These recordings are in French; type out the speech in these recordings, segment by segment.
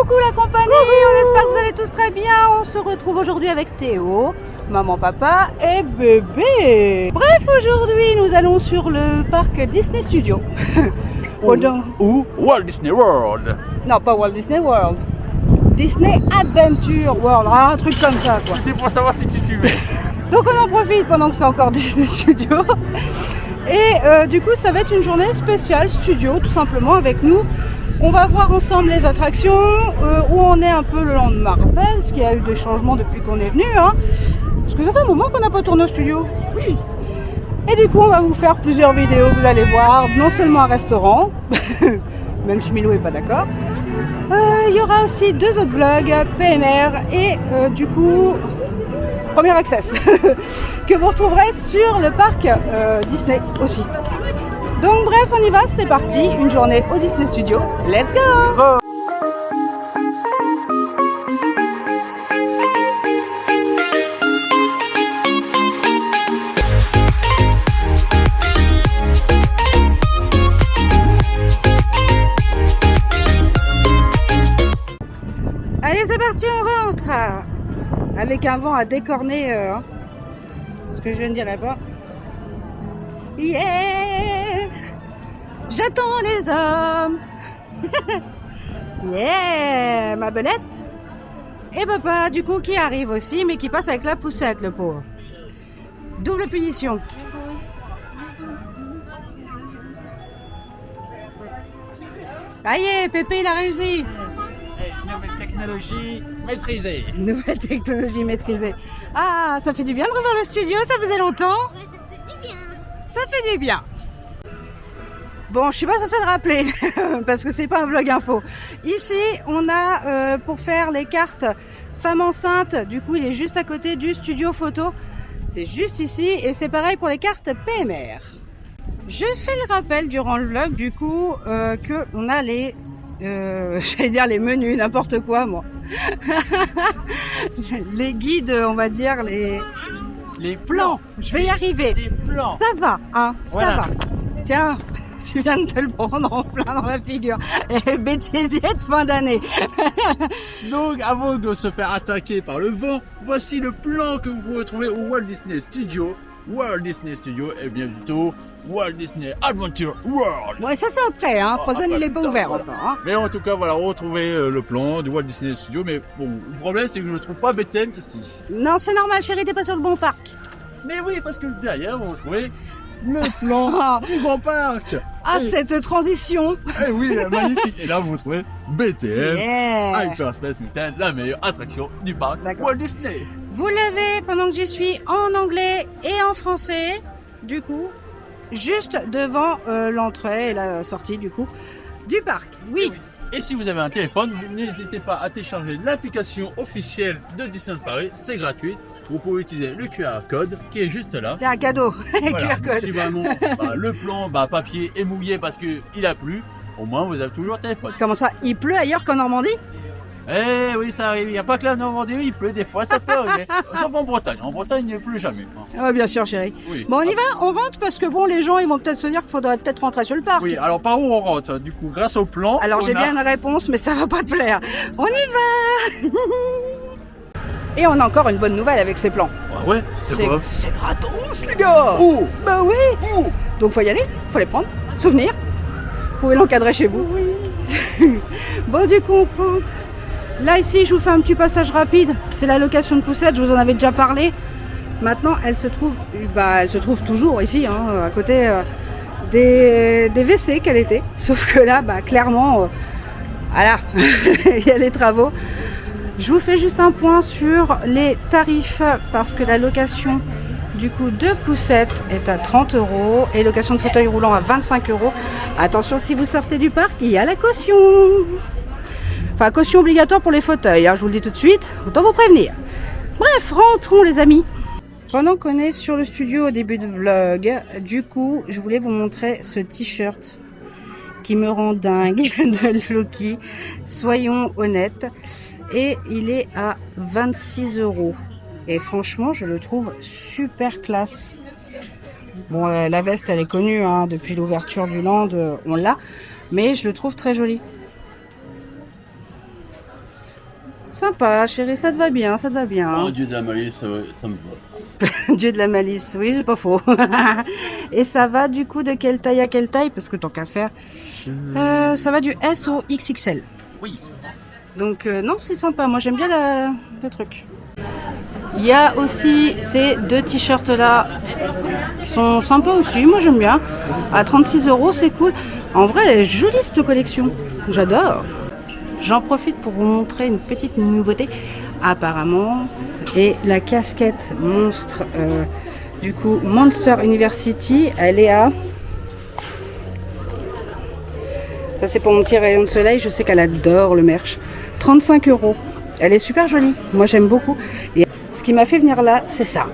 Coucou la compagnie, on espère que vous allez tous très bien. On se retrouve aujourd'hui avec Théo, maman, papa et bébé. Bref, aujourd'hui nous allons sur le parc Disney Studio. Ou Walt Disney World. Non, pas Walt Disney World. Disney Adventure World, un truc comme ça quoi. C'était pour savoir si tu suivais. Donc on en profite pendant que c'est encore Disney Studio. Et du coup ça va être une journée spéciale studio tout simplement avec nous. On va voir ensemble les attractions, où on est un peu le land de Marvel, parce qu'il y a eu des changements depuis qu'on est venu. Hein. Parce que ça fait un moment qu'on n'a pas tourné au studio. Oui. Et du coup on va vous faire plusieurs vidéos, vous allez voir, non seulement un restaurant, même si Milou n'est pas d'accord. Il y aura aussi 2 autres vlogs, PMR et du coup, Premier Access, que vous retrouverez sur le parc Disney aussi. Donc bref, on y va, c'est parti, une journée au Disney Studio. Let's go! Allez, c'est parti, on rentre! Avec un vent à décorner, ce que je ne dirais pas. Yeah! J'attends les hommes! Yeah! Ma belette! Et papa, du coup, qui arrive aussi, mais qui passe avec la poussette, le pauvre. Double punition. Ça y est, Pépé, il a réussi! Nouvelle technologie maîtrisée. Nouvelle technologie maîtrisée. Ah, ça fait du bien de revoir le studio, ça faisait longtemps? Ouais, ça fait du bien. Ça fait du bien. Bon, je suis pas censée le rappeler parce que c'est pas un vlog info. Ici, on a pour faire les cartes femmes enceintes. Du coup, il est juste à côté du studio photo. C'est juste ici et c'est pareil pour les cartes PMR. Je fais le rappel durant le vlog du coup que on a les j'allais dire les menus, n'importe quoi moi. Les guides, on va dire les plans. Je vais y arriver. Des plans. Ça va, hein, Voilà. ça va. Tiens, tu viens de te le prendre en plein dans la figure. Et bêtisier de fin d'année. Donc, avant de se faire attaquer par le vent, voici le plan que vous pouvez trouver au Walt Disney Studio. Walt Disney Studio est bien plutôt Walt Disney Adventure World. Ouais, ça c'est après, hein. Frozen il est pas ouvert encore. Hein. Mais en tout cas, voilà, on retrouvait le plan du Walt Disney Studio. Mais bon, le problème, c'est que je ne trouve pas Bethel ici. Non, c'est normal, chérie, t'es pas sur le bon parc. Mais oui, parce que derrière, on trouvait le plan du grand parc. Ah, cette transition. Eh oui, magnifique. Et là, vous trouvez BTM, Yeah. Hyperspace Mountain, la meilleure attraction du parc D'accord. Walt Disney. Vous l'avez pendant que j'y suis en anglais et en français, du coup, juste devant l'entrée et la sortie, du coup, du parc. Oui. Et si vous avez un téléphone, vous n'hésitez pas à télécharger l'application officielle de Disneyland Paris, c'est gratuit. Vous pouvez utiliser le QR code qui est juste là. C'est un cadeau. Voilà. QR code. Si vraiment le plan papier est mouillé parce qu'il a plu, au moins vous avez toujours le téléphone. Comment ça, il pleut ailleurs qu'en Normandie? Eh oui, ça arrive. Il n'y a pas que la Normandie, il pleut des fois, ça peut arriver. Sauf en Bretagne. En Bretagne, il ne pleut jamais. Ah, bien sûr, chérie. Oui. Bon, on y va, on rentre parce que bon, les gens, ils vont peut-être se dire qu'il faudrait peut-être rentrer sur le parc. Oui, alors par où on rentre? Du coup, grâce au plan. Alors j'ai on a- bien une réponse, mais ça va pas te plaire. On y va. Et on a encore une bonne nouvelle avec ces plans. Ah ouais, c'est quoi? C'est gratos, les gars. Oh. Bah oui. Donc faut y aller, faut les prendre. Souvenir. Vous pouvez l'encadrer chez vous. Bon, du coup, on prend. Là, ici, je vous fais un petit passage rapide. C'est la location de poussettes, je vous en avais déjà parlé. Maintenant, elle se trouve toujours ici, hein, à côté des WC qu'elle était. Sauf que là, clairement, voilà, il y a les travaux. Je vous fais juste un point sur les tarifs parce que la location du coup de poussettes est à 30 € et location de fauteuil roulant à 25 €. Attention, si vous sortez du parc, il y a la caution. Enfin, caution obligatoire pour les fauteuils, hein, je vous le dis tout de suite, autant vous prévenir. Bref, rentrons les amis. Pendant qu'on est sur le studio au début de vlog, du coup, je voulais vous montrer ce t-shirt qui me rend dingue de Loki. Soyons honnêtes. Et il est à 26 €. Et franchement, je le trouve super classe. Bon, la veste, elle est connue, hein, depuis l'ouverture du land, on l'a. Mais je le trouve très joli. Sympa, chérie, ça te va bien, ça te va Oh bien. Dieu de la malice, ça me va. Dieu de la malice, oui, c'est pas faux. Et ça va du coup de quelle taille à quelle taille? Parce que tant qu'à faire, ça va du S au XXL. Oui. Donc non, c'est sympa, moi j'aime bien le truc. Il y a aussi ces deux t-shirts là qui sont sympas aussi, moi j'aime bien. À 36 €, c'est cool. En vrai, elle est jolie cette collection, j'adore. J'en profite pour vous montrer une petite nouveauté apparemment. Et la casquette monstre, du coup Monster University, elle est à... Ça c'est pour mon petit rayon de soleil, je sais qu'elle adore le merch. 35 €. Elle est super jolie, moi j'aime beaucoup. Et ce qui m'a fait venir là, c'est ça.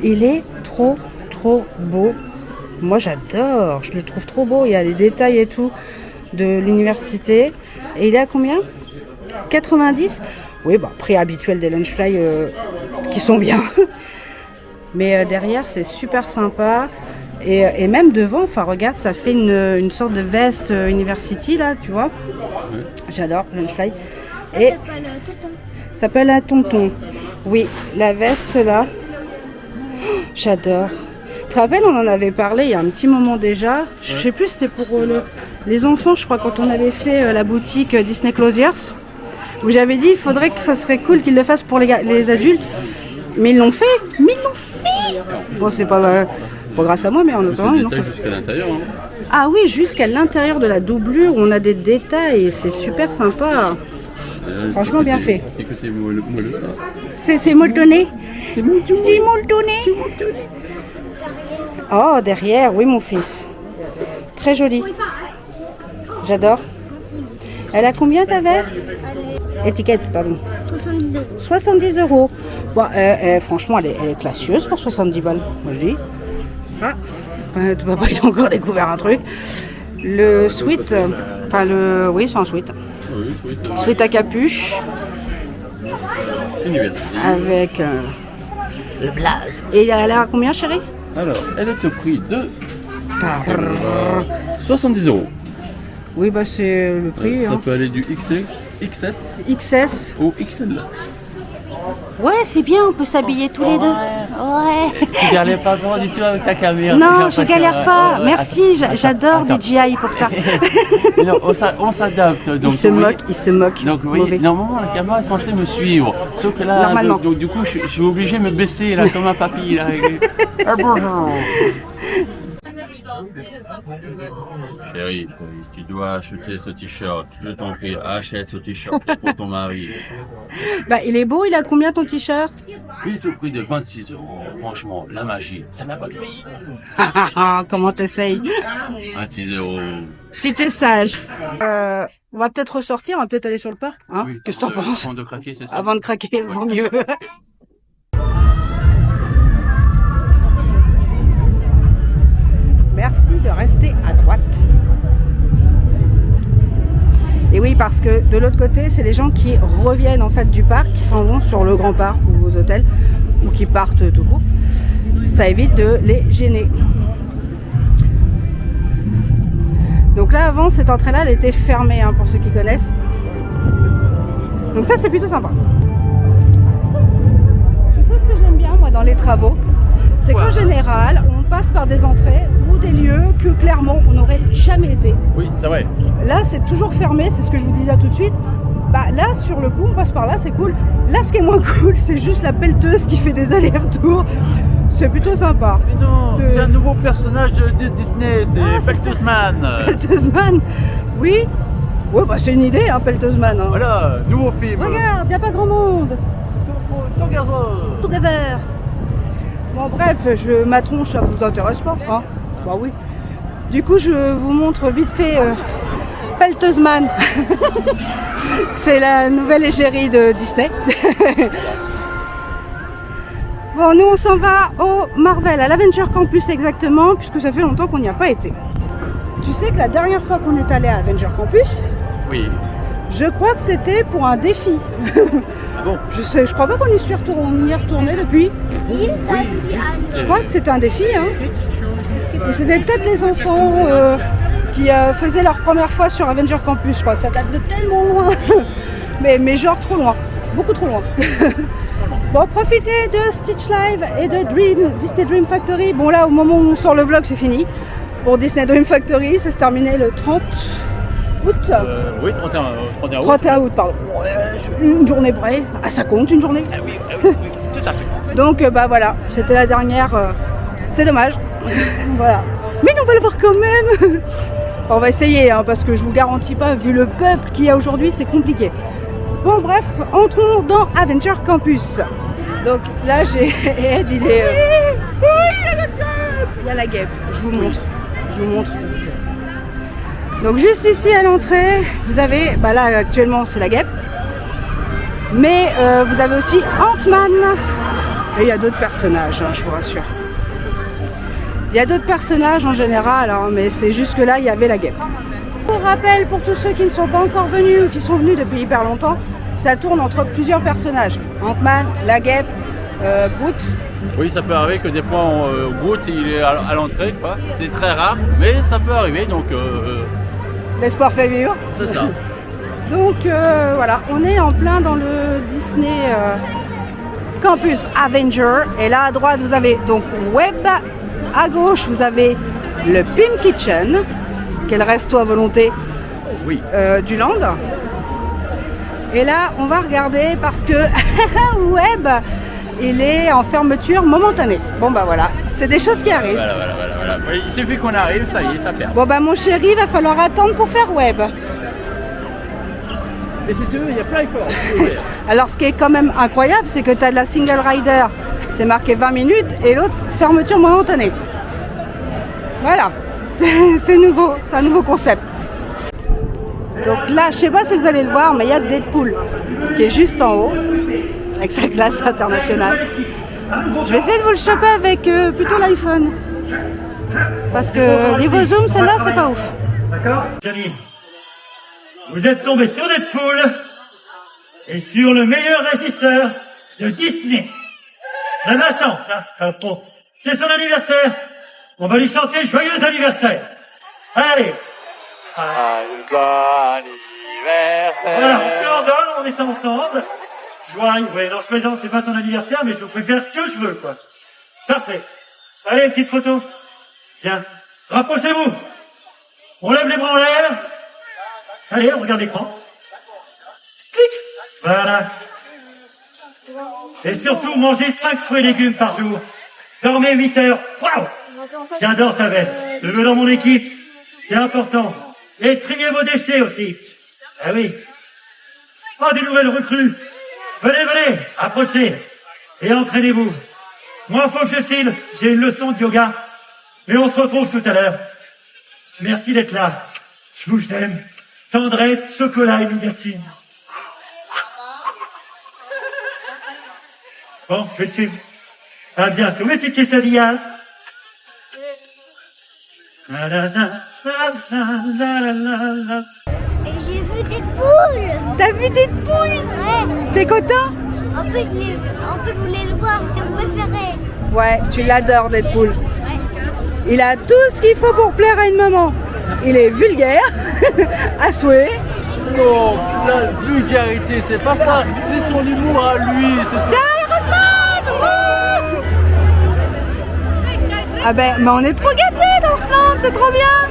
Il est trop beau. Moi j'adore, je le trouve trop beau. Il y a les détails et tout de l'université. Et il est à combien? 90. Oui, bah, prix habituel des Lunchfly qui sont bien. Mais derrière, c'est super sympa. Et même devant, enfin regarde, ça fait une sorte de veste University là, tu vois. J'adore Lunchfly. Et ça s'appelle un tonton. Oui, la veste là. Oh, j'adore. Tu te rappelles, on en avait parlé il y a un petit moment déjà. Je sais plus, c'était pour les enfants, je crois, quand on avait fait la boutique Disney Closures. Où j'avais dit, il faudrait que ça serait cool qu'ils le fassent pour les adultes. Mais ils l'ont fait. Bon, c'est pas grâce à moi, mais en attendant, ils l'ont fait. Jusqu'à l'intérieur. Hein. Ah oui, jusqu'à l'intérieur de la doublure, on a des détails et c'est super sympa. Franchement, bien fait. Petit côté moelleux. C'est molletonné. C'est molletonné. Oh, derrière, oui, mon fils. Très joli. J'adore. Elle a combien ta veste? Étiquette, pardon. 70 €. 70 €. Bon, franchement, elle est classieuse pour 70 balles, moi je dis. Ah, ton papa il a encore découvert un truc. Le sweat, oui, c'est un sweat. Oui, sweat. Sweat à capuche. Université. Avec le blaze. Et elle a combien, chérie? Alors, elle est au prix de 70 €. Oui, bah c'est le prix. Ça Hein. peut aller du XS XS. au XL. Ouais, c'est bien, on peut s'habiller tous les deux. Ouais. Tu galères pas trop du tout avec ta caméra. Non, je galère pas. Merci, j'adore Attends. DJI pour ça. Mais non, on s'adapte. Il se moque. Donc oui, Mauvais. normalement la caméra est censée me suivre. Sauf que là, Normalement. donc, du coup, je suis obligé de me baisser là comme un papy. Là. Ah, bonjour. Chérie, tu dois acheter ce t-shirt. Je t'en prie, achète ce t-shirt pour ton mari. Bah, il est beau, il a combien ton t-shirt? Il est au prix de 26 €. Franchement, la magie, ça n'a pas de prix. Comment t'essayes? 26 €. Si t'es sage. On va peut-être ressortir, on va peut-être aller sur le parc. Hein? Oui. Qu'est-ce que t'en penses? Avant de craquer, c'est ça. Avant de craquer, vaut mieux. Merci de rester à droite. Et oui, parce que de l'autre côté, c'est les gens qui reviennent en fait du parc, qui s'en vont sur le grand parc ou aux hôtels, ou qui partent tout court. Ça évite de les gêner. Donc là, avant, cette entrée-là, elle était fermée, hein, pour ceux qui connaissent. Donc ça, c'est plutôt sympa. Tu sais ce que j'aime bien, moi, dans les travaux? C'est qu'en général, on passe par des entrées ou des lieux que clairement on n'aurait jamais été. Oui, c'est vrai. Là, c'est toujours fermé, c'est ce que je vous disais tout de suite. Bah là, sur le coup, on passe par là, c'est cool. Là, ce qui est moins cool, c'est juste la pelleteuse qui fait des allers-retours. C'est plutôt sympa. Mais non, c'est un nouveau personnage de Disney, c'est Peltosman. Pelteusman, oui. Ouais, bah c'est une idée, hein, Pelteusman. Hein. Voilà, nouveau film. Regarde, y a pas grand monde. Together. Bon, bref, ma tronche, ça vous intéresse pas, hein? Bah oui. Du coup, je vous montre vite fait Pelteusman. C'est la nouvelle égérie de Disney. Bon, nous, on s'en va au Marvel, à l'Avenger Campus exactement, puisque ça fait longtemps qu'on n'y a pas été. Tu sais que la dernière fois qu'on est allé à Avenger Campus, Oui. je crois que c'était pour un défi. Ah bon? Je crois pas qu'on y soit retourné depuis. Je crois que c'était un défi. Hein. Et c'était peut-être les enfants qui faisaient leur première fois sur Avenger Campus. Je crois. Ça date de tellement loin. mais genre trop loin, beaucoup trop loin. Bon, profitez de Stitch Live et de Disney Dream Factory. Bon là, au moment où on sort le vlog, c'est fini. Pour Disney Dream Factory, ça se terminait le 30 août. Oui, 31 août. 31 août, pardon. Une journée près. Ah, ça compte une journée. Ah oui, oui, tout à fait. Donc bah voilà, c'était la dernière. C'est dommage. Voilà. Mais nous, on va le voir quand même. Enfin, on va essayer, hein, parce que je vous garantis pas, vu le peuple qu'il y a aujourd'hui, c'est compliqué. Bon bref, entrons dans Adventure Campus. Donc là, j'ai Ed, il est... Il y a la guêpe, je vous montre. Je vous montre. Donc juste ici à l'entrée, vous avez... Bah là, actuellement, c'est la guêpe. Mais vous avez aussi Ant-Man. Et il y a d'autres personnages, hein, je vous rassure. Il y a d'autres personnages en général, hein, mais c'est juste que là, il y avait la guêpe. Pour rappel, pour tous ceux qui ne sont pas encore venus ou qui sont venus depuis hyper longtemps, ça tourne entre plusieurs personnages. Ant-Man, la guêpe, Groot. Oui, ça peut arriver que des fois, Groot, il est à l'entrée, quoi. C'est très rare, mais ça peut arriver, donc... L'espoir fait vivre. C'est ça. Donc voilà, on est en plein dans le Disney Campus Avenger. Et là, à droite, vous avez donc Web. À gauche, vous avez le Pim Kitchen, qui est le resto à volonté Oui. du Land. Et là, on va regarder parce que Web, il est en fermeture momentanée. Bon, bah voilà, c'est des choses qui arrivent. Voilà. Il suffit qu'on arrive, ça y est, ça ferme. Bon, bah mon chéri, il va falloir attendre pour faire Web. Et si tu veux, il y a plein de fois. Alors, ce qui est quand même incroyable, c'est que tu as de la single rider, c'est marqué 20 minutes, et l'autre, fermeture momentanée. Voilà, c'est nouveau, c'est un nouveau concept. Donc là, je sais pas si vous allez le voir, mais il y a Deadpool qui est juste en haut, avec sa classe internationale. Je vais essayer de vous le choper avec plutôt l'iPhone. Parce que niveau zoom, celle-là, c'est pas ouf. D'accord, Camille, vous êtes tombé sur Deadpool et sur le meilleur régisseur de Disney. On a de la chance, hein. Bon, c'est son anniversaire. On va lui chanter joyeux anniversaire. Allez. Bon anniversaire. Voilà, on se coordonne, on est ça ensemble. Joyeux, ouais, non, je plaisante, c'est pas son anniversaire, mais je vous fais faire ce que je veux, quoi. Parfait. Allez, une petite photo. Bien. Rapprochez-vous. On lève les bras en l'air. Allez, on regarde l'écran. Clic. Voilà. Et surtout, mangez 5 fruits et légumes par jour. Dormez 8 heures. Waouh! J'adore ta veste. Je veux dans mon équipe. C'est important. Et triez vos déchets aussi. Ah oui. Oh, des nouvelles recrues. Venez, approchez. Et entraînez-vous. Moi, faut que je file. J'ai une leçon de yoga. Mais on se retrouve tout à l'heure. Merci d'être là. Je vous aime. Tendresse, chocolat et nougatine. Bon, je vais suivre. À bientôt, mes petites quesadillas. La la la la la la la la. Et j'ai vu Deadpool. T'as vu Deadpool? Ouais. T'es content? En plus, je voulais le voir. C'était mon préféré. Ouais, tu l'adores Deadpool. Ouais. Il a tout ce qu'il faut pour plaire à une maman. Il est vulgaire, à souhait. Non, la vulgarité, c'est pas ça. C'est son humour à lui. Ah ben, mais on est trop gâtés dans ce land, c'est trop bien.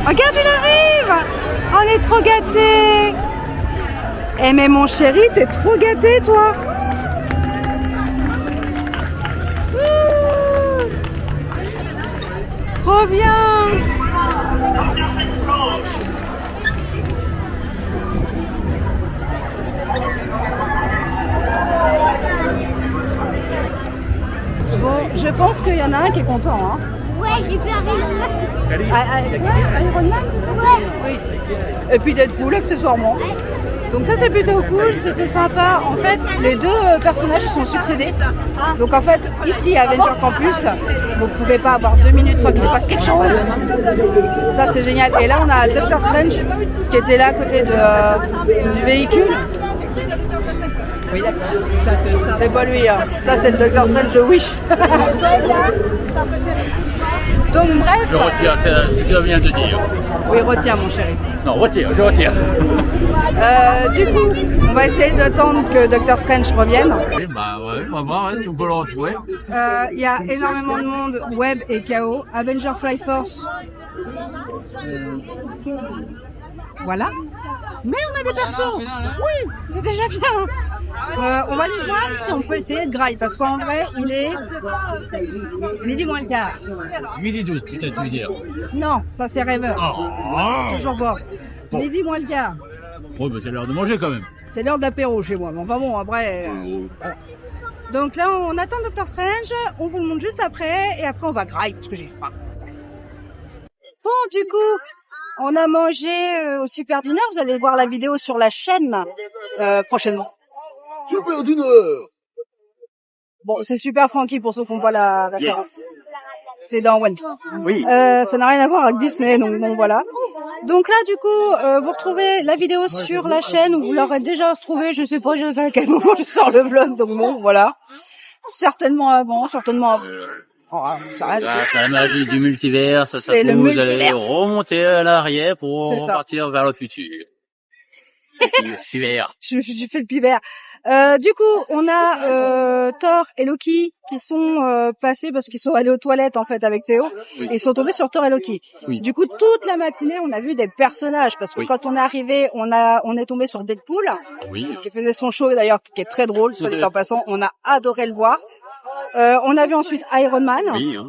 Regarde, il arrive. On est trop gâtés. Eh mais mon chéri, t'es trop gâté, toi. Ouh. Trop bien. Bon, je pense qu'il y en a un qui est content, hein. Ouais, j'ai vu Iron Man. Iron Man, c'est ça? Oui. Et puis Deadpool, accessoirement. Donc ça c'est plutôt cool, c'était sympa. En fait, les deux personnages se sont succédés. Donc en fait, ici à Avenger Campus, vous ne pouvez pas avoir 2 minutes sans qu'il se passe quelque chose. Ça c'est génial. Et là on a Doctor Strange qui était là à côté du véhicule. Oui d'accord. C'est pas lui, hein. Ça c'est le Doctor Strange de Wish. Donc bref. Je retire ce que je viens de dire. Oui, retiens mon chéri. Non, retire, je retire. Du coup, on va essayer d'attendre que Doctor Strange revienne. Oui, bah ouais, on va voir, hein, si on peut le retrouver. Il y a énormément de monde, Web et KO. Avenger Fly Force. Voilà. Mais on a des persos. Oui, c'est déjà bien. On va aller voir si on peut essayer de graille. Parce qu'en vrai, il est midi moins le quart. Midi 12, peut-être, tu veux dire. Non, ça c'est rêveur. Toujours pas. Midi moins le quart. Oh, bah c'est l'heure de manger quand même. C'est l'heure de l'apéro chez moi. Mais enfin bon, après... voilà. Donc là, on attend Doctor Strange. On vous le montre juste après. Et après, on va graille parce que j'ai faim. Bon, du coup, on a mangé au Super Dinner. Vous allez voir la vidéo sur la chaîne prochainement. Super Dinner. Bon, c'est Super Frankie pour ceux qui voient la référence. C'est dans One Piece. Oui. Ça n'a rien à voir avec Disney, donc bon, voilà. Donc là, du coup, vous retrouvez la vidéo sur la chaîne, où vous l'aurez déjà retrouvée, je sais pas à quel moment je sors le vlog, donc bon, voilà. Certainement avant, certainement avant. Oh, ça arrête. C'est la magie du multivers, ça C'est le vous allez multivers. remonter à l'arrière pour C'est ça. repartir vers le futur. Multivers. Je fais le pivert. Du coup, on a Thor et Loki qui sont passés parce qu'ils sont allés aux toilettes en fait avec Théo. Oui. Et ils sont tombés sur Thor et Loki. Oui. Du coup, toute la matinée, on a vu des personnages parce que Oui. quand on est arrivé, on est tombé sur Deadpool Oui. qui faisait son show d'ailleurs, qui est très drôle, soit dit en passant. On a adoré le voir. On a vu ensuite Iron Man. Oui, hein.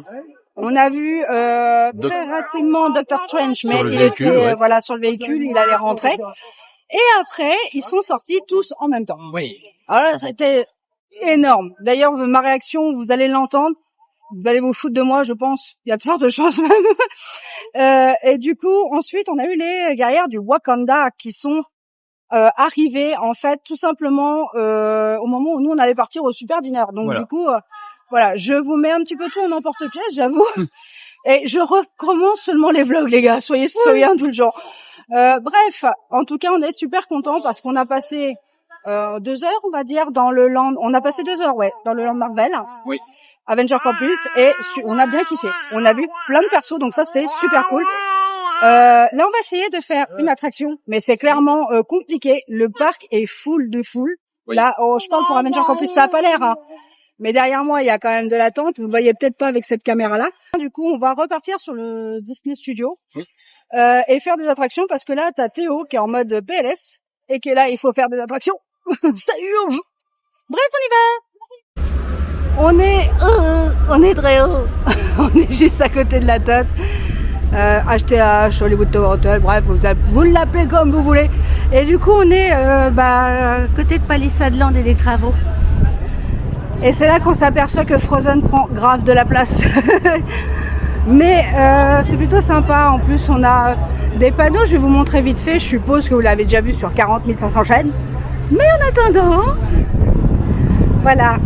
On a vu très rapidement Doctor Strange, mais Sur le il véhicule, était ouais. voilà sur le véhicule, il allait rentrer. Et après, ils sont sortis tous en même temps. Oui. Alors là, c'était énorme. D'ailleurs, ma réaction, vous allez l'entendre. Vous allez vous foutre de moi, je pense. Il y a de fortes chances même. Et du coup, ensuite, on a eu les guerrières du Wakanda qui sont arrivées, en fait, tout simplement au moment où nous, on allait partir au Super Dinner. Donc, Voilà. du coup, voilà, je vous mets un petit peu tout en emporte-pièce, j'avoue. Et je recommence seulement les vlogs, les gars. Soyez indulgents. Bref, en tout cas, on est super contents parce qu'on a passé 2 heures, on va dire, dans le land. On a passé 2 heures, ouais, dans le land Marvel. Oui. Avenger Campus, et on a bien kiffé. On a vu plein de persos, donc ça c'était super cool. Là, on va essayer de faire une attraction, mais c'est clairement compliqué. Le parc est full de foule. Oui. Là, je parle pour Avenger Campus, ça a pas l'air, hein. Mais derrière moi, il y a quand même de l'attente. Vous le voyez peut-être pas avec cette caméra-là. Du coup, on va repartir sur le Disney Studio et faire des attractions parce que là, t'as Théo qui est en mode PLS et qui est là, il faut faire des attractions. Ça urge. Bref, on y va. On est très haut. On est juste à côté de la tête. HTH, Hollywood Tower Hotel, bref, vous l'appelez comme vous voulez. Et du coup, on est côté de Palisade Land et des travaux. Et c'est là qu'on s'aperçoit que Frozen prend grave de la place. Mais c'est plutôt sympa. En plus, on a des panneaux, je vais vous montrer vite fait. Je suppose que vous l'avez déjà vu sur 40 500 chaînes. Mais en attendant, voilà.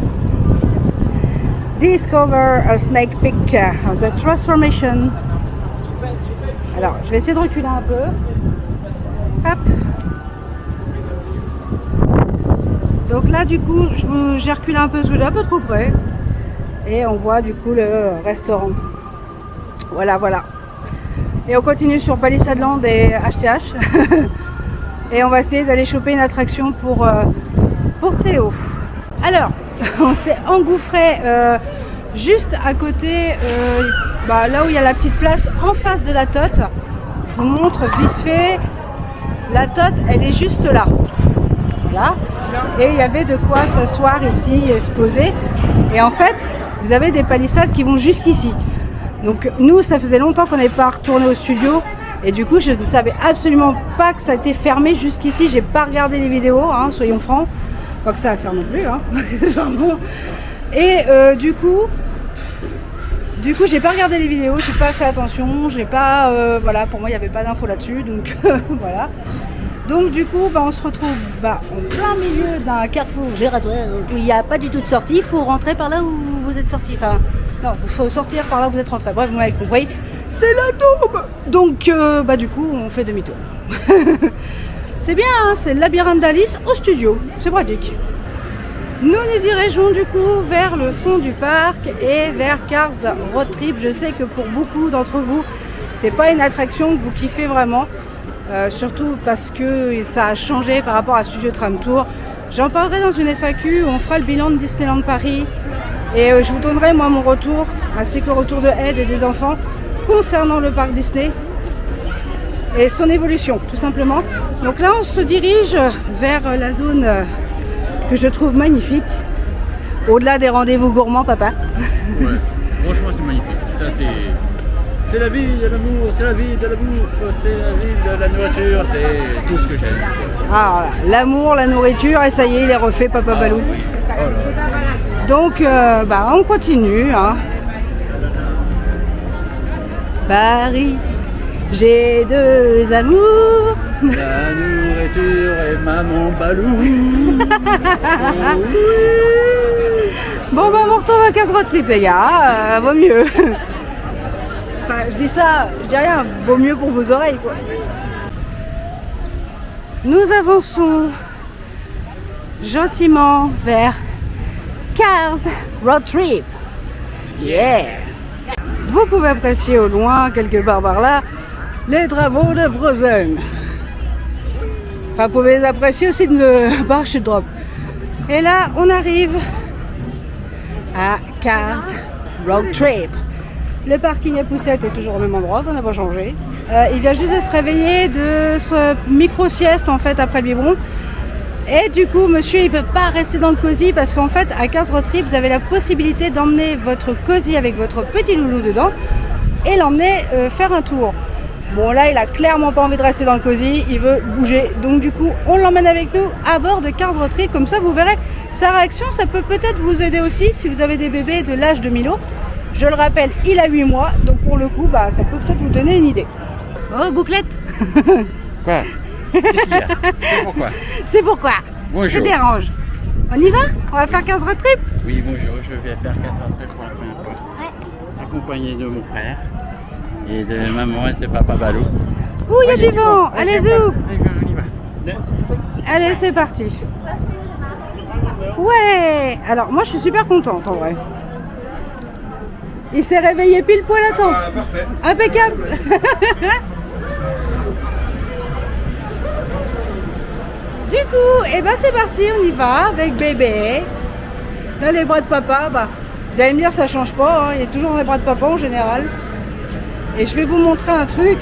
Discover a Snake Peak, The Transformation. Alors, je vais essayer de reculer un peu. Hop. Donc là, du coup, j'ai reculé un peu parce que j'ai un peu trop près. Et on voit du coup le restaurant. Voilà, voilà. Et on continue sur Palisade Land et HTH. Et on va essayer d'aller choper une attraction pour Théo. Alors, on s'est engouffré juste à côté, là où il y a la petite place en face de la Tote. Je vous montre vite fait. La Tote, elle est juste là. Voilà. Et il y avait de quoi s'asseoir ici et se poser. Et en fait, vous avez des palissades qui vont jusqu'ici. Donc nous, ça faisait longtemps qu'on n'est pas retourné au studio. Et du coup, je ne savais absolument pas que ça était fermé jusqu'ici. J'ai pas regardé les vidéos, hein, soyons francs. Pas que ça va faire non plus, hein. Et du coup, j'ai pas regardé les vidéos, j'ai pas fait attention, j'ai pas, voilà, pour moi il n'y avait pas d'infos là-dessus, donc voilà. Donc du coup, on se retrouve en plein milieu d'un carrefour giratoire où il n'y a pas du tout de sortie. Il faut rentrer par là où vous êtes sorti. Enfin, non, il faut sortir par là où vous êtes rentré. Bref, vous m'avez compris. C'est la daube. Donc, du coup, on fait demi-tour. C'est bien, hein, c'est le labyrinthe d'Alice au studio. C'est pratique. Nous nous dirigeons du coup vers le fond du parc et vers Cars Road Trip. Je sais que pour beaucoup d'entre vous, c'est pas une attraction que vous kiffez vraiment. surtout parce que ça a changé par rapport à Studio Tram Tour. J'en parlerai dans une FAQ où on fera le bilan de Disneyland Paris et je vous donnerai moi mon retour, ainsi que le retour de Ed et des enfants concernant le parc Disney et son évolution tout simplement. Donc là on se dirige vers la zone que je trouve magnifique, au-delà des rendez-vous gourmands papa. Ouais, franchement c'est magnifique. Ça c'est la vie de l'amour, c'est la vie de la bouffe, c'est la vie de la nourriture, c'est tout ce que j'aime. Ah voilà, l'amour, la nourriture et ça y est il est refait papa Balou. Oui. Oh là. Donc on continue hein. Paris, j'ai deux amours. La nourriture et maman Balou. Bon on retourne à 15 road trip les gars, vaut mieux. Enfin je dis ça, je dis rien, vaut mieux pour vos oreilles quoi. Nous avançons gentiment vers Cars Road Trip. Yeah. Vous pouvez apprécier au loin, quelque part par là, les travaux de Frozen. Enfin, vous pouvez les apprécier aussi de Barche Drop. Et là, on arrive à Cars Road Trip. Le parking à poussette est toujours au même endroit, ça n'a pas changé. Il vient juste de se réveiller de ce micro-sieste en fait après le biberon. Et du coup, monsieur, il veut pas rester dans le cosy parce qu'en fait, à 15 road trip, vous avez la possibilité d'emmener votre cosy avec votre petit loulou dedans et l'emmener faire un tour. Bon, là, il a clairement pas envie de rester dans le cosy, il veut bouger. Donc, du coup, on l'emmène avec nous à bord de 15 road trip. Comme ça, vous verrez sa réaction. Ça peut peut-être vous aider aussi si vous avez des bébés de l'âge de Milo. Je le rappelle, il a 8 mois. Donc, pour le coup, ça peut peut-être vous donner une idée. Oh, bouclette. Quoi? Qu'est-ce qu'il y a? C'est pourquoi? C'est pourquoi? Bonjour. Je te dérange. On y va? On va faire 15 road trip? Oui, bonjour, je vais faire 15 trip pour la première fois. Ouais. Accompagné de mon frère et de maman et de papa Balou. Ouh, il y a du vent. Allez, zou. On y va. Allez, c'est parti. Ouais. Alors, moi, je suis super contente, en vrai. Il s'est réveillé pile poil à temps. Parfait. Impeccable. Du coup, c'est parti, on y va avec bébé. Dans les bras de papa, vous allez me dire ça change pas, hein, il est toujours dans les bras de papa en général. Et je vais vous montrer un truc.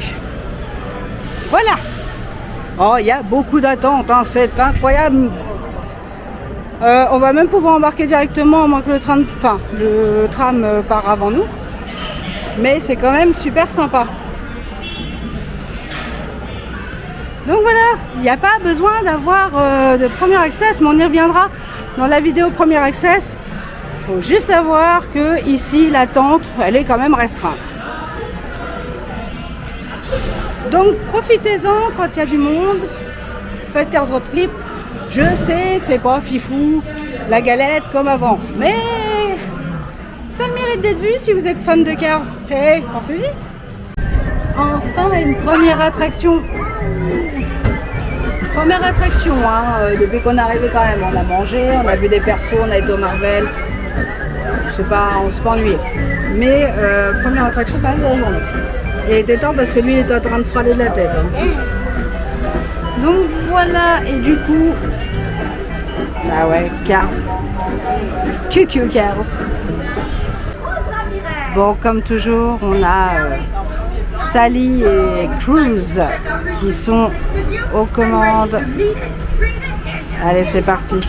Voilà. Oh, il y a beaucoup d'attentes, hein, c'est incroyable. On va même pouvoir embarquer directement, à moins que le tram part avant nous. Mais c'est quand même super sympa. Donc voilà, il n'y a pas besoin d'avoir de Premier Access, mais on y reviendra dans la vidéo Premier Access. Il faut juste savoir que ici l'attente, elle est quand même restreinte. Donc profitez-en quand il y a du monde. Faites 15 road trip. Je sais, c'est pas fifou, la galette comme avant, mais ça a le mérite d'être vu si vous êtes fan de Cars. Hey, pensez-y. Enfin, une première attraction. Première attraction, depuis qu'on est arrivé quand même. On a mangé, on a vu des persos, on a été au Marvel. Je sais pas, on s'est pas ennuyé. Mais première attraction quand même de la journée. Et il était temps parce que lui il était en train de frôler de la tête. Hein. Donc voilà, et du coup... Bah ouais, Cars. QQ Cars. Bon, comme toujours, on a Sally et Cruz qui sont aux commandes. Allez, c'est parti.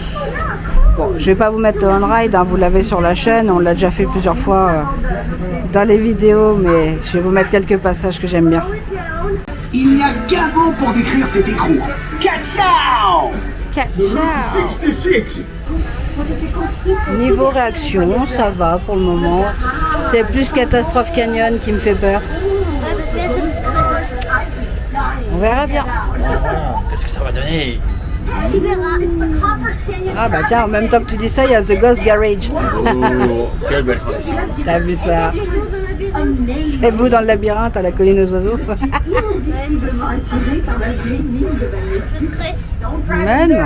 Bon, je vais pas vous mettre le on-ride, hein, vous l'avez sur la chaîne, on l'a déjà fait plusieurs fois dans les vidéos, mais je vais vous mettre quelques passages que j'aime bien. Il n'y a qu'un mot pour décrire cet écrou. Ciao! Ciao! 66. Niveau réaction, ça va pour le moment. C'est plus Catastrophe Canyon qui me fait peur. Ouais, parce que là, c'est une très. On verra bien. Qu'est-ce que ça va donner? Tu verras. Ah bah tiens, en même temps que tu dis ça, il y a The Ghost Garage. Oh, quelle belle transition. T'as vu ça? C'est vous dans la maison. C'est vous dans le labyrinthe à la colline aux oiseaux. Irrésistiblement attiré par la vieille ligne de vanille. Chris. Mais non.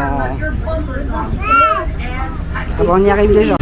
Ah bah on y arrive déjà.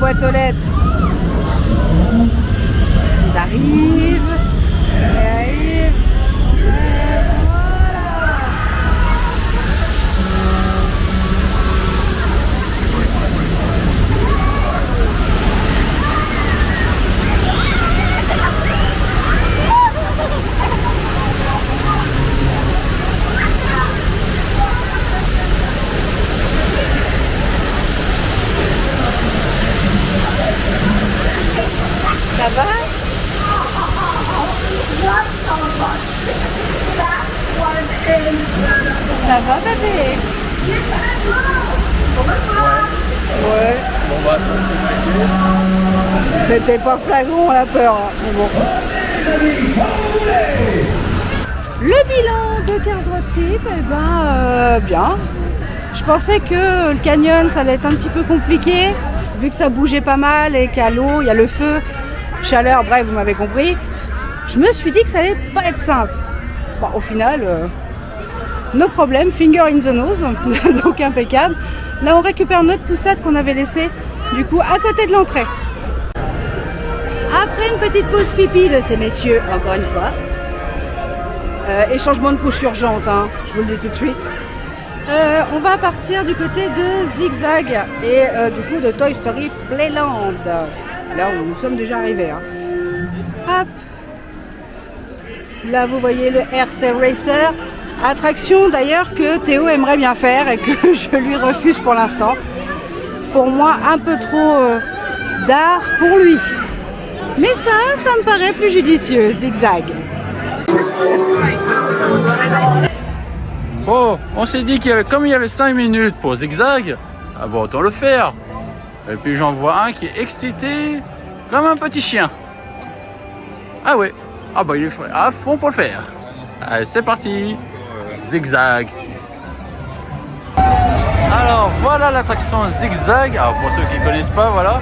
boîte aux lettres. Il arrive. Il arrive. Ça va? Ça va, bébé? Ouais. Bon bah, C'était pas flagrant la peur, hein, mais bon. Le bilan de Cars Road Trip, eh ben, bien. Je pensais que le canyon, ça allait être un petit peu compliqué, vu que ça bougeait pas mal et qu'à l'eau, il y a le feu, chaleur, bref, vous m'avez compris. Je me suis dit que ça allait pas être simple. Bon, au final, no problème, finger in the nose, donc impeccable. Là, on récupère notre poussette qu'on avait laissée, du coup, à côté de l'entrée. Après une petite pause pipi de ces messieurs, encore une fois, et changement de couche urgente, hein, je vous le dis tout de suite, on va partir du côté de Zigzag et du coup de Toy Story Playland, là où nous sommes déjà arrivés. Hein. Hop. Là, vous voyez le RC Racer, attraction d'ailleurs que Théo aimerait bien faire et que je lui refuse pour l'instant. Pour moi, un peu trop d'art pour lui. Mais ça me paraît plus judicieux, Zigzag. bon, on s'est dit qu'il y avait, comme il y avait 5 minutes pour Zigzag, ah bon, autant le faire. Et puis j'en vois un qui est excité comme un petit chien. Ah ouais, ah bah il est à fond pour le faire. Allez, c'est parti. Zigzag. Alors voilà l'attraction Zigzag. Alors pour ceux qui ne connaissent pas, voilà.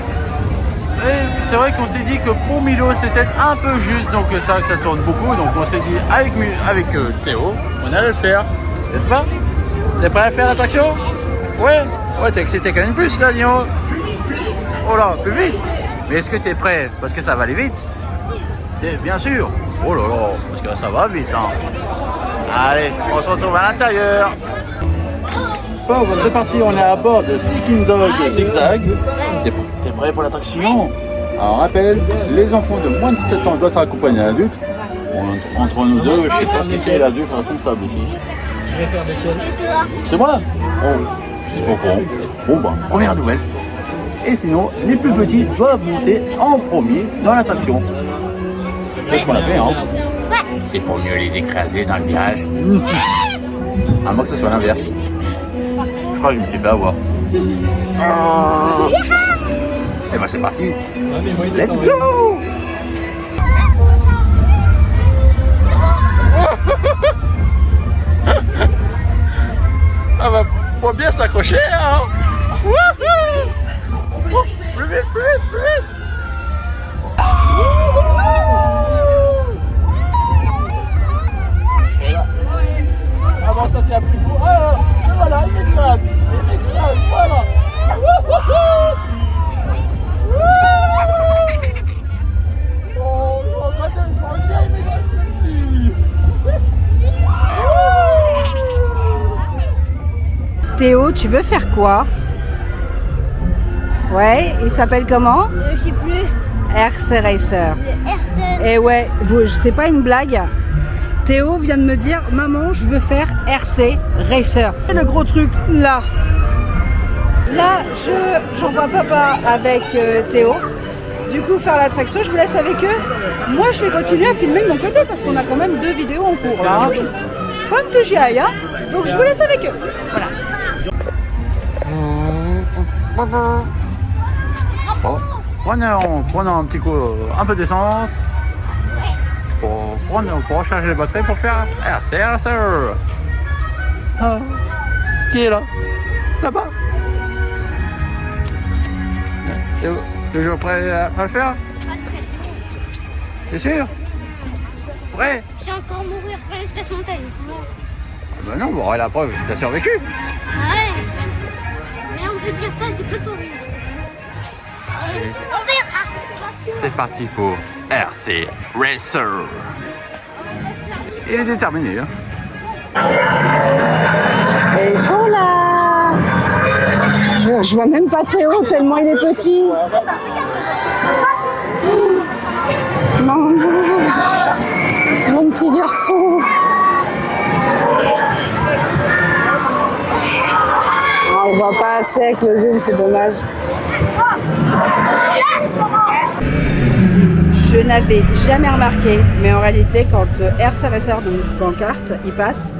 Et c'est vrai qu'on s'est dit que pour Milo c'était un peu juste, donc c'est vrai que ça tourne beaucoup, donc on s'est dit avec Théo, on allait le faire, n'est-ce pas? T'es prêt à faire l'attraction? Ouais. Ouais, t'es excité quand même plus là, dis-moi. Oh là, plus vite. Mais est-ce que t'es prêt? Parce que ça va aller vite. Bien sûr. Oh là là, parce que ça va vite, hein. Allez, on se retrouve à l'intérieur. Bon, c'est parti, on est à bord de Sleeping Dog Zigzag. T'es prêt pour l'attraction? Alors, rappel, les enfants de moins de 17 ans doivent être accompagnés d'un adulte. Entre nous deux, je sais pas qui c'est l'adulte responsable ici. C'est moi? Oh, je suis pas au courant. Bon, bah, première nouvelle. Et sinon, les plus petits doivent monter en premier dans l'attraction. C'est ce qu'on a fait, hein? C'est pour mieux les écraser dans le virage. À moins que ce soit l'inverse. Je crois que je me suis fait avoir. Et ben c'est parti. Let's go! Ah bah, faut bien s'accrocher, hein! Plus vite, plus vite, plus vite! Ah bon, ça c'est un plus beau. Ah, et voilà, il m'écrase, voilà. Oh, je regrette bien, il m'écrase le petit. Théo, tu veux faire quoi? Ouais, il s'appelle comment? Je sais plus. RC Racer. Le RC. Et ouais, c'est pas une blague. Théo vient de me dire, maman, je veux faire RC Racer. Et le gros truc, là. Là, j'envoie papa avec Théo. Du coup, faire l'attraction, je vous laisse avec eux. Moi, je vais continuer à filmer de mon côté parce qu'on a quand même 2 vidéos en cours là. Comme que j'y aille, hein. Donc je vous laisse avec eux. Voilà. Bon, prenez un petit coup, un peu d'essence. Pour recharger les batteries pour faire RC Racer. Ah. Qui est là? Là-bas. Toujours prêt à le faire? Pas très. T'es sûr? Prêt? Je vais encore mourir sur l'espèce montagne. Ben non, bon, la preuve, t'as survécu. Ouais. Mais on peut dire ça, c'est pas survivre. Allez, On verra. c'est parti pour RC Racer. Il est déterminé. Hein. Et ils sont là. Je vois même pas Théo tellement il est petit. Non, mon petit garçon. Ah, on voit pas assez avec le zoom, c'est dommage. Je n'avais jamais remarqué, mais en réalité, quand le RC Racer, donc pancarte, il passe,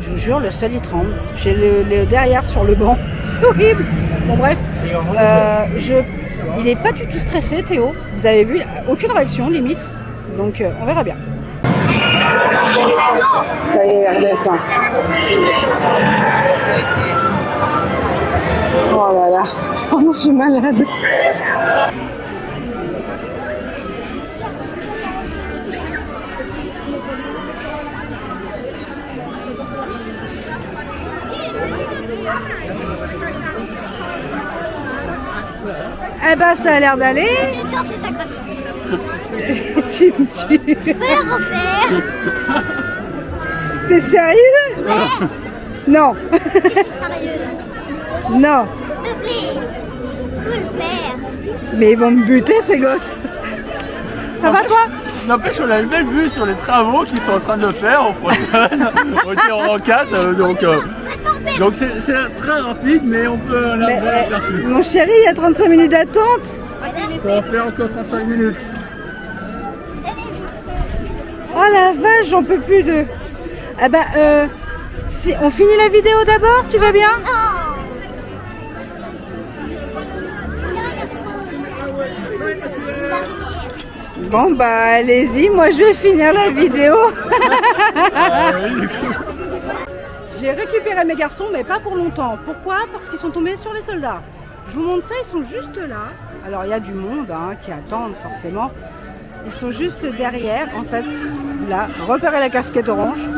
je vous jure, le sol il tremble. J'ai le derrière sur le banc, c'est horrible. Bon bref, il est pas du tout stressé, Théo. Vous avez vu, aucune réaction limite. Donc on verra bien. Ça y est, il redescend. Oh là là, je suis malade. Eh ben ça a l'air d'aller. J'adore cette agression. Tu me tues. Je peux la refaire. T'es sérieux? Ouais. Non. Sérieux. Non. S'il te plaît. Je peux le faire. Mais ils vont me buter ces gosses. Ça va toi? N'empêche, on a une belle vue sur les travaux qu'ils sont en train de faire au Frozen. On était en rocade, donc c'est très rapide, mais on peut en Mais, avoir aperçu. mon chéri, il y a 35 minutes d'attente. On va faire encore 35 minutes. Oh la vache, j'en peux plus de... Ah bah, si on finit la vidéo d'abord, tu vas bien? Bon bah allez-y, moi je vais finir la vidéo. J'ai récupéré mes garçons, mais pas pour longtemps. Pourquoi? Parce qu'ils sont tombés sur les soldats. Je vous montre ça, ils sont juste là. Alors il y a du monde qui attendent forcément. Ils sont juste derrière, en fait, là, repérer la casquette orange.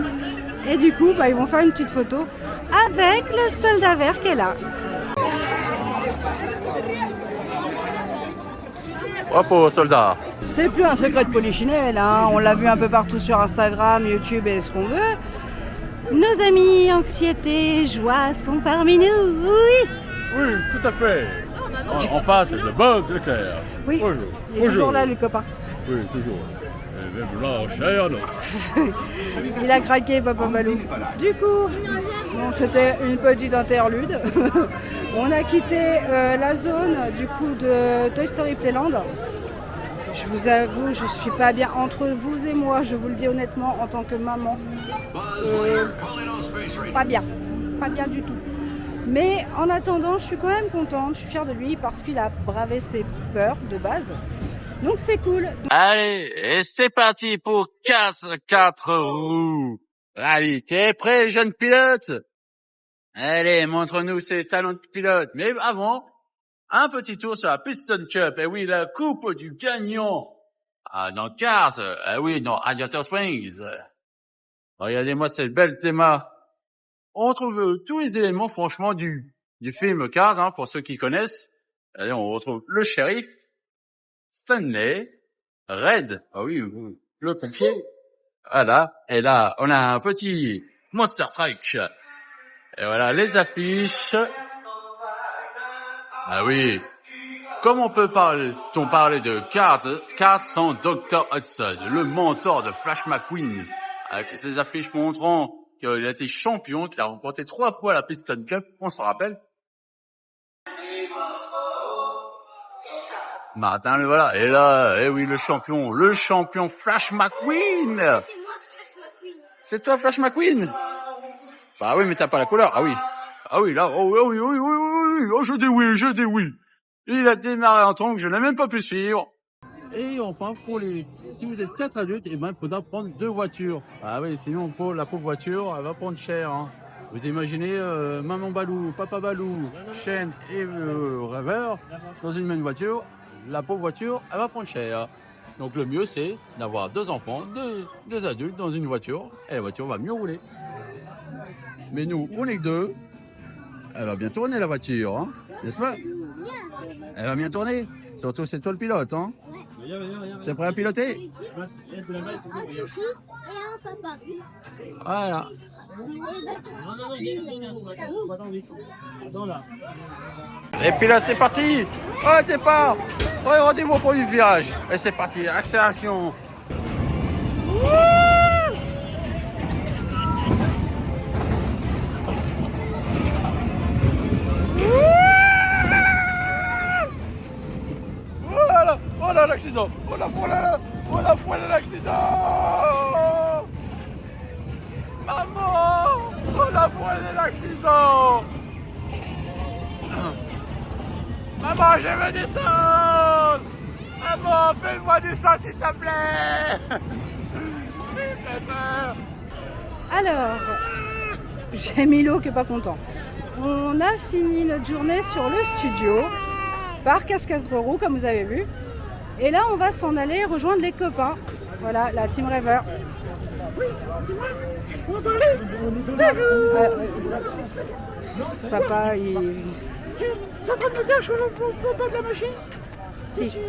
Et du coup, bah, ils vont faire une petite photo avec le soldat vert qui est là. Hop, aux soldats. C'est plus un secret de polichinelle, hein. On l'a vu un peu partout sur Instagram, YouTube et ce qu'on veut. Nos amis anxiété, joie sont parmi nous, oui. Oui, tout à fait. En face, c'est le Buzz l'éclair. Oui, Bonjour. il est toujours là, le copain. Oui, toujours. Et même là, chair d'os. Il a craqué, Papa Balou. Du coup, bon, c'était une petite interlude. On a quitté la zone du coup de Toy Story Playland. Je vous avoue, je suis pas bien entre vous et moi, je vous le dis honnêtement en tant que maman. Pas bien du tout. Mais en attendant, je suis quand même contente, je suis fière de lui parce qu'il a bravé ses peurs de base. Donc c'est cool. Allez, et c'est parti pour 4 roues. Allez, t'es prêt, jeune pilote? Allez, montre-nous ces talents de pilote. Mais avant, un petit tour sur la Piston Cup. Eh oui, la coupe du gagnant. Ah, dans Cars. Eh oui, dans Radiator Springs. Regardez-moi cette belle théma. On trouve tous les éléments, franchement, du film Cars, hein, pour ceux qui connaissent. Allez, on retrouve le shérif, Stanley, Red, ah oui, le pompier. Voilà. Et là, on a un petit Monster Truck. Et voilà, les affiches. Ah oui. Comment peut-on parler de Cars sans Dr. Hudson, le mentor de Flash McQueen, avec ses affiches montrant qu'il a été champion, qu'il a remporté 3 fois la Piston Cup, on s'en rappelle. Martin, le voilà. Et là, eh oui, le champion Flash McQueen. C'est moi, Flash McQueen. C'est toi, Flash McQueen? Bah oui, mais t'as pas la couleur. Ah oui. Ah oui, là, oh oui. Oh, je dis oui. Il a démarré en tongue, je n'ai même pas pu suivre. Et enfin, si vous êtes 4 adultes, eh ben, il faudra prendre 2 voitures. Ah oui, sinon, la pauvre voiture, elle va prendre cher, hein. Vous imaginez, Maman Balou, Papa Balou, Shane et Rêveur dans une même voiture. La pauvre voiture, elle va prendre cher. Donc le mieux, c'est d'avoir 2 enfants, 2 adultes dans une voiture, et la voiture va mieux rouler. Mais nous, on est que 2. Elle va bien tourner, la voiture, hein, n'est-ce pas? Elle va bien tourner. Surtout, c'est toi le pilote, hein? T'es prêt à piloter? Un petit et un papa. Voilà. Et pilote, c'est parti! Oh, départ! Ouais, rendez-vous au premier virage. Et c'est parti, accélération. Voilà! Oh là, l'accident! Oh là, voilà l'accident! Maman! On a frôlé l'accident! Maman, je veux descendre! Maman, fais-moi descendre s'il te plaît! Il fait peur! Alors, j'ai Milo qui est pas content. On a fini notre journée sur le studio, par Cascadero comme vous avez vu. Et là, on va s'en aller rejoindre les copains. Voilà, la Team Rêveur. Oui, c'est moi. On va parler. Papa, il... Tu es en train de me dire que je suis le papa de la machine? Si. Je suis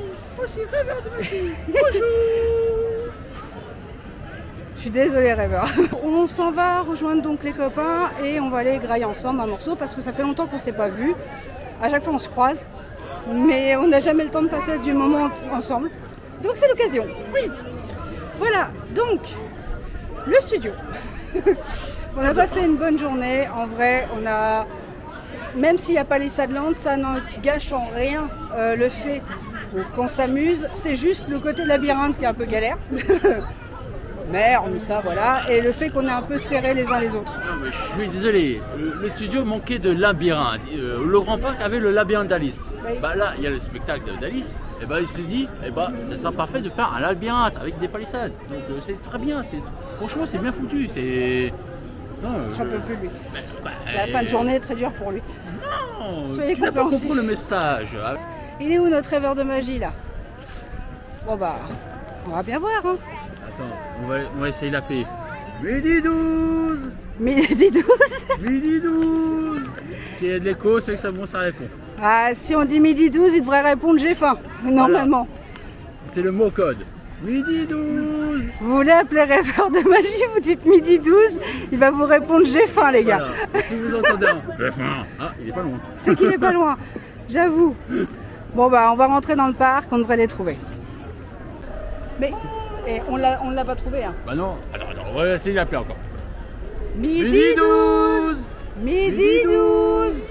aussi rêveur de machine. Bonjour. Je suis désolée, Rêveur. On s'en va rejoindre donc les copains et on va aller grailler ensemble un morceau parce que ça fait longtemps qu'on ne s'est pas vu. À chaque fois, on se croise, mais on n'a jamais le temps de passer du moment ensemble. Donc, c'est l'occasion. Oui. Voilà, donc, le studio. On a passé une bonne journée. En vrai, on a... Même s'il n'y a pas les Sadlands, ça n'en gâche en rien le fait qu'on s'amuse. C'est juste le côté labyrinthe qui est un peu galère. Mais hormis ça, voilà. Et le fait qu'on est un peu serrés les uns les autres. Non, mais je suis désolé, le studio manquait de labyrinthe. Le Grand Parc avait le labyrinthe d'Alice. Oui. Bah là, il y a le spectacle d'Alice. Et bah il se dit, ça sera parfait de faire un labyrinthe avec des palissades. Donc c'est très bien. Franchement, c'est bien foutu. C'est. J'en peux plus lui. La fin de journée est très dure pour lui. Non, Soyez tu n'as pas compréhensifs. compris le message. Il est où notre rêveur de magie là? Bon bah, on va bien voir. Hein. Attends, on va essayer l'appeler. Midi 12. Midi 12. Midi 12. S'il y a de l'écho, c'est que ça, bon, ça répond. Ah, si on dit midi 12, il devrait répondre j'ai faim, normalement. C'est le mot code. Midi 12. Vous voulez appeler rêveur de magie, vous dites midi 12, il va vous répondre j'ai faim les gars. Voilà. Si vous entendez un j'ai faim. Ah, il est pas loin. C'est qu'il est pas loin, j'avoue. Bon bah on va rentrer dans le parc, on devrait les trouver. Mais on l'a pas trouvé hein. Bah non, attends, on va essayer d'appeler encore. Midi 12. Midi 12.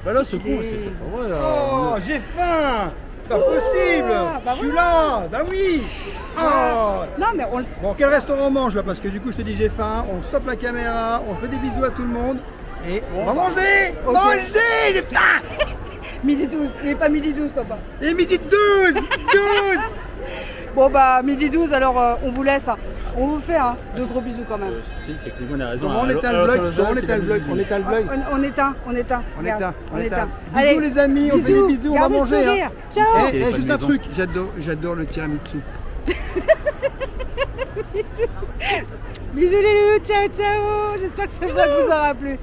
Bah là, ce con, c'est pas vrai. Là. Oh, j'ai faim! C'est pas possible! bah Je suis là! Bah oui! Oh. Non mais on le... Bon, quel restaurant on mange là? Parce que du coup, je te dis, j'ai faim, on stoppe la caméra, on fait des bisous à tout le monde et on va manger! Ok. Manger! J'ai faim! Midi 12, il n'est pas midi 12 papa. Et midi 12! 12! Bon bah midi 12 alors on vous laisse. Hein. On vous fait de gros bisous quand même. Si, c'est que on a raison. Comment on éteint le vlog? Comment on éteint le vlog? On éteint le vlog? On éteint. On Regarde, éteint. Allez, Bisous les amis, on fait des bisous, on va gardez le manger. sourire. Hein. Ciao. Et Téléphone juste un maison. truc, j'adore le tiramisu. Bisous les loulous, ciao. J'espère que ça vous aura plu.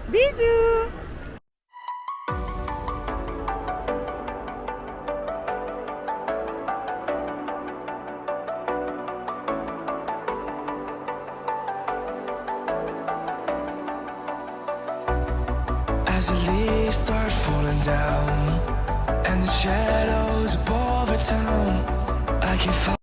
Bisous. As the leaves start falling down and the shadows above the town, I can find